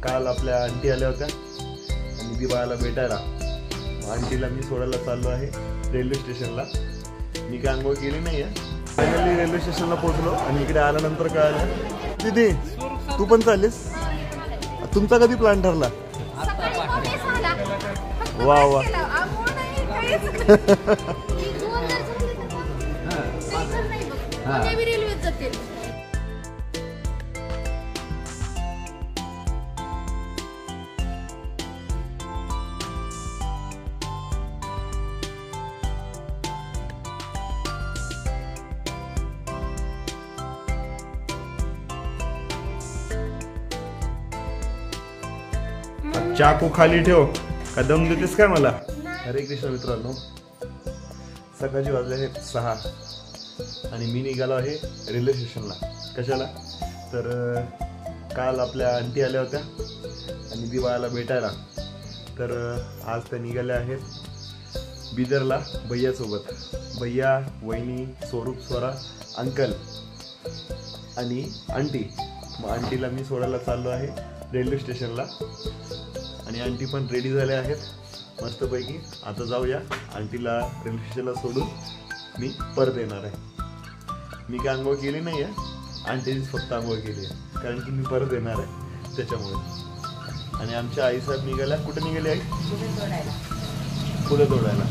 काल आपल्या आंटी आल्या होत्या आणि दिवाळीला भेटायला. आंटीला मी सोडायला चाललो आहे रेल्वे स्टेशनला. मी काय अंघोळ केली नाही आहे. फायनली रेल्वे स्टेशनला पोहोचलो आणि इकडे आल्यानंतर काय आलं, दीदी तू पण चाललीस? तुमचा कधी प्लॅन ठरला? वा वा. चाकू खाली ठेव, का दम देतेस काय मला? हरे कृष्ण मित्रांनो, सकाळची वाजले आहेत 6 आणि मी निघालो आहे रेल्वे स्टेशनला. कशाला तर काल आपल्या आंटी आल्या होत्या आणि दिवाळीला भेटायला. तर आज त्या निघाल्या आहेत बिदरला भैयासोबत. भैया, वहिनी, स्वरूप, स्वरा, अंकल आणि आंटी. मग आंटीला मी सोडायला चाललो आहे रेल्वे स्टेशनला आणि आंटी पण रेडी झाल्या आहेत मस्तपैकी. आता जाऊया आंटीला रेल्वे स्टेशनला सोडून मी परत येणार आहे. मी काय अंघोळ केली नाही आहे, आंटीनीच फक्त अंघोळ केली आहे कारण की मी परत येणार आहे त्याच्यामुळे. आणि आमच्या आईसाहेब निघाल्या. कुठे निघाली आई? फुलं तोडायला.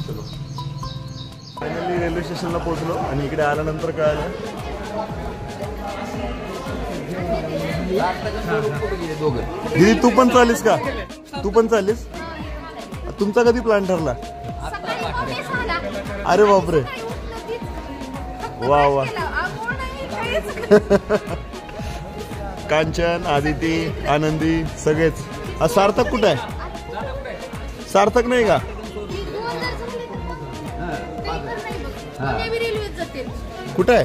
चलो. फायनली रेल्वे स्टेशनला पोहोचलो आणि इकडे आल्यानंतर काय आलं, दीदी तू पण चाललीस का? तू पण चाललीस? तुमचा कधी प्लॅन ठरला? अरे बापरे, वा वा. कांचन, आदिती, आनंदी सगळेच. सार्थक कुठे आहे? सार्थक नाही का? कुठे आहे?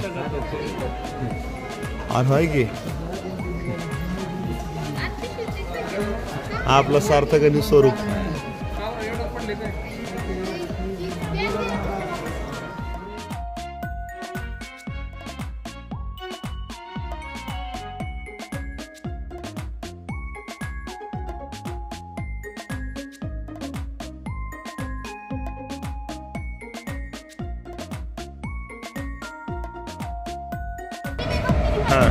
आहे की आपला सार्थक आणि स्वरूप. हा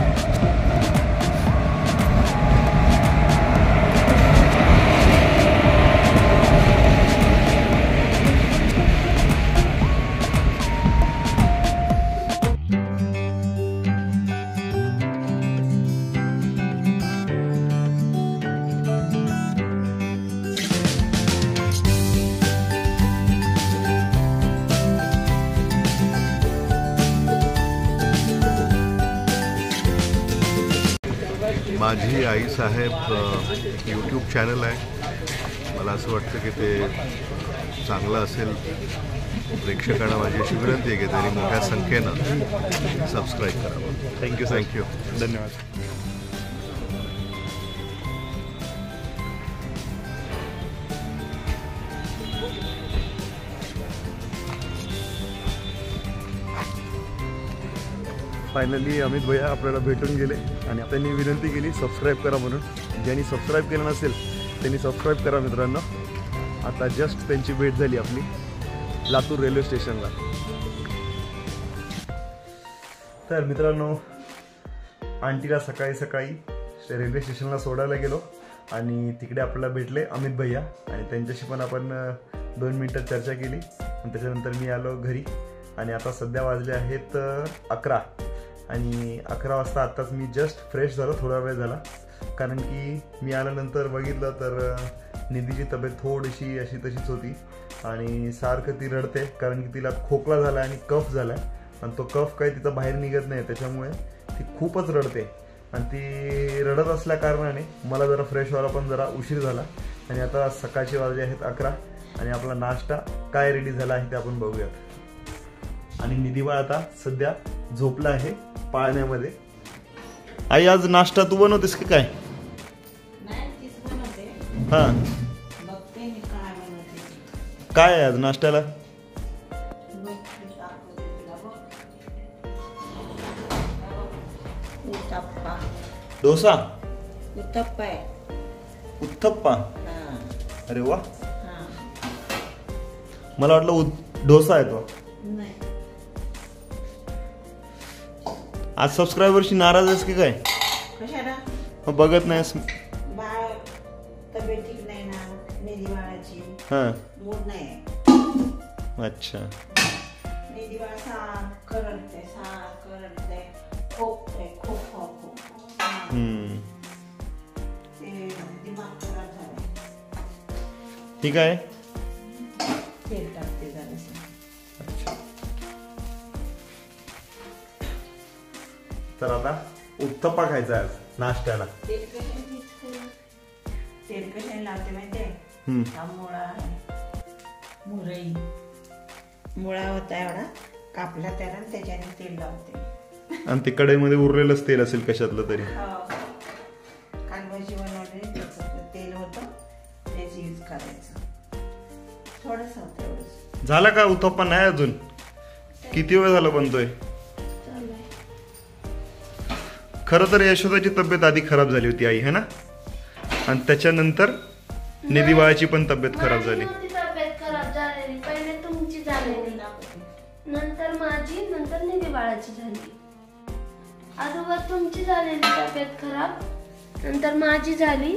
माझी आई साहेब यूट्यूब चॅनल आहे. मला असं वाटतं की ते चांगलं असेल. प्रेक्षकांना माझी अशी विनंती आहे की त्यांनी मोठ्या संख्येनं सबस्क्राईब करावं. थँक्यू. धन्यवाद. फायनली अमित भैया आपल्याला भेटून गेले आणि त्यांनी विनंती केली सबस्क्राईब करा म्हणून. ज्यांनी सबस्क्राईब केलं नसेल त्यांनी सबस्क्राईब करा मित्रांनो. आता जस्ट त्यांची भेट झाली आपली लातूर रेल्वे स्टेशनला. तर मित्रांनो, आंटीला सकाळी सकाळी रेल्वे स्टेशनला सोडायला गेलो आणि तिकडे आपल्याला भेटले अमित भैया आणि त्यांच्याशी पण आपण 2 मिनिटं चर्चा केली आणि त्याच्यानंतर मी आलो घरी. आणि आता सध्या वाजले आहेत 11 आणि 11 वाजता आत्ताच मी जस्ट फ्रेश झालो. थोडा वेळ झाला कारण की मी आल्यानंतर बघितलं तर निधीची तब्येत थोडीशी अशी तशीच होती आणि सारखं ती रडते कारण की तिला खोकला झाला आणि कफ झाला आणि तो कफ काही तिथं बाहेर निघत नाही त्याच्यामुळे ती खूपच रडते. आणि ती रडत असल्या कारणाने मला जरा फ्रेश व्हायला पण जरा उशीर झाला. आणि आता सकाळचे वाजले आहेत 11 आणि आपला नाश्ता काय रेडी झाला आहे ते आपण बघूयात. आणि निधीबा आता सध्या झोपला आहे पाळण्यामध्ये. आई आज नाश्ता तू बनवतेस की काय? हा काय आहे आज नाश्त्याला? डोसा. उत्तप्पा आहे. उत्तप्पा. हा. अरे वा, हा. मला वाटलं डोसा आहे तो. नाही. आज सबस्क्रायबरशी नाराज आहेस की काय? कशाला? मग बघत नाहीस? बाळ तब्येत ठीक नाही ना, निधी बाळाची. हा. मूड नाही. अच्छा. निधी बाळ साफ करडते, साफ करडते, खोकते, खोक. ते दिमाग खराब झाला. ठीक आहे. तेल टाकते जरासं. अच्छा. तर आता उत्तप्पा खायचा आहे नाश्त्याला. तेल कशाने लावते माहितीये? हा मुळा आहे, मुरई मुळा होता एवढा, कापला त्याला, त्याच्याने तेल लावते. आणि ते कढईमध्ये उरलेलंच तेल असेल कशातलं तरी. काल भाजी बनवली, त्याचं तेल होतं, त्याच यूज करायचं. थोडंसं होतं एवढंच. झाला का उत्तप्पा? नाही अजून. किती वेळ झाला बनतोय? खरं तर यशोदाची तब्येत आधी खराब झाली होती आई, है ना? आणि त्याच्यानंतर निधी बाळाची पण तब्येत खराब झाली. तब्येत खराब झालेली, पहिले तुमची झालेली, नंतर माझी, नंतर निधी बाळाची झाली. अगोदर तुमची झालेली तब्येत खराब, नंतर माझी झाली,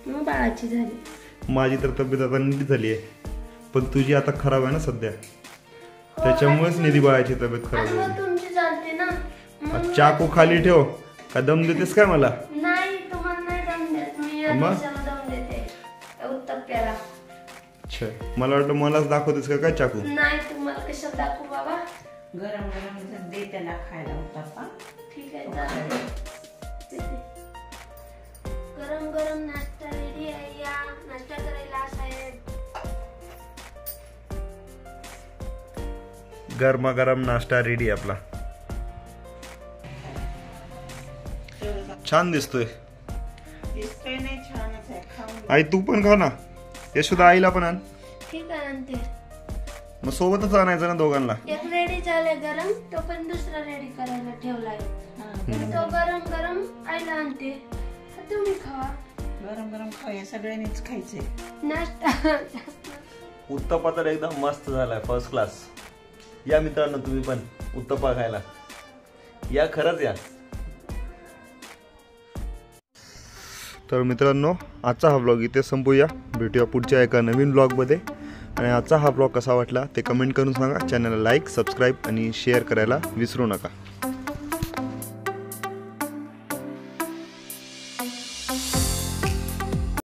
मग बाळाची झाली. माझी तर तब्येत आता नीट झाली आहे, पण तुझी आता खराब आहे ना सध्या, त्याच्यामुळेच निधी बाळाची तब्येत खराब झाली. तुमची चालते ना. चाकू खाली ठेव. का दम देतेस काय मला? नाही, तुम्हाला नाही दम देत मी, दम देते उत्तप्प्याला. अच्छा, मला वाटलं मलाच दाखवतेस का काय चाकू? नाही, तुम्हाला कशाला दाखवू बाबा. गरम गरम दे त्याला खायला उत्तप्पा. ठीक आहे, चालते. गरम गरम नाश्ता रेडी आहे, या नाश्ता करायला साहेब. गरमागरम नाश्ता रेडी आपला. छान दिसतोय. दिसतोय नाही, छानच आहे. खाऊन आई तू पण खा ना. यशोदा आईला पण आण. ठीक आहे, आणते. मग सोबतच आणायचं ना दोघांना. एक रेडी झाले गरम, तो पण दुसरा रेडी करायला ठेवलाय. तो गरम गरम आईला आणते, तुम्ही खावा. गरम गरम खाऊया, सगळ्यांनीच खायचंय नाश्ता. उत्तप्पा तर एकदम मस्त झालाय, फर्स्ट क्लास. या मित्रांनो, तुम्ही पण उत्तप्पा खायला या, खरंच या. तर मित्रांनो, आजचा हा व्लॉग इथे संपूया. भेटूया पुढच्या एका नवीन व्लॉगमध्ये. आणि आजचा हा व्लॉग कसा वाटला ते कमेंट करून सांगा. चॅनलला लाईक, सबस्क्राईब आणि शेअर करायला विसरू नका.